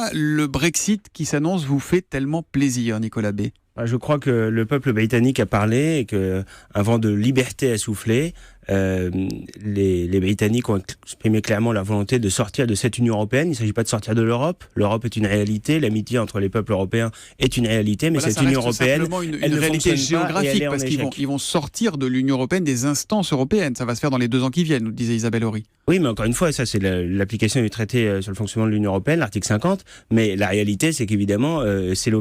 pourquoi le Brexit qui s'annonce vous fait tellement plaisir, Nicolas B? Je crois que le peuple britannique a parlé et qu'un vent de liberté a soufflé. Les Britanniques ont exprimé clairement leur volonté de sortir de cette Union européenne. Il ne s'agit pas de sortir de l'Europe. L'Europe est une réalité. L'amitié entre les peuples européens est une réalité. Mais cette Union européenne, elle ne réalité géographique parce qu'ils vont sortir de l'Union européenne des instances européennes. Ça va se faire dans les 2 ans qui viennent, nous disait Isabelle Horry. Oui, mais encore une fois, ça c'est l'application du traité sur le fonctionnement de l'Union européenne, l'article 50. Mais la réalité, c'est qu'évidemment, c'est une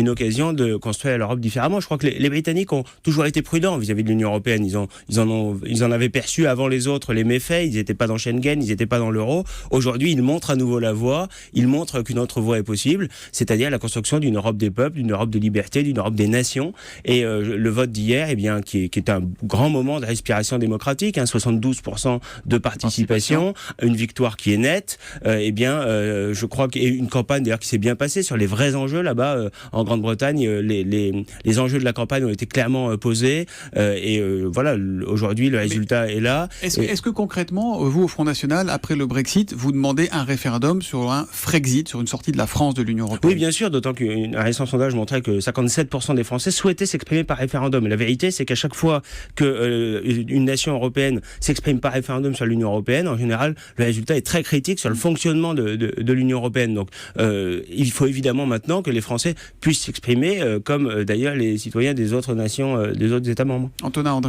occasion de construire l'Europe différemment. Je crois que les Britanniques ont toujours été prudents vis-à-vis de l'Union européenne. Ils en avaient perçu avant les autres les méfaits. Ils n'étaient pas dans Schengen, ils n'étaient pas dans l'euro. Aujourd'hui, ils montrent à nouveau la voie. Ils montrent qu'une autre voie est possible, c'est-à-dire la construction d'une Europe des peuples, d'une Europe de liberté, d'une Europe des nations. Et le vote d'hier, qui est un grand moment de respiration démocratique, 72% de participation, une victoire qui est nette. Je crois qu'il y a une campagne d'ailleurs qui s'est bien passée sur les vrais enjeux là-bas en Grande-Bretagne. Les enjeux de la campagne ont été clairement posés. Aujourd'hui, le résultat est là. Est-ce que concrètement, vous, au Front National, après le Brexit, vous demandez un référendum sur un Frexit, sur une sortie de la France de l'Union européenne? Oui, bien sûr, d'autant qu'un récent sondage montrait que 57% des Français souhaitaient s'exprimer par référendum. Et la vérité, c'est qu'à chaque fois qu'une nation européenne s'exprime par référendum sur l'Union européenne, en général, le résultat est très critique sur le fonctionnement de l'Union européenne. Donc, il faut évidemment maintenant que les Français puissent s'exprimer, comme d'ailleurs les citoyens des autres nations, des autres États membres. Antonin André.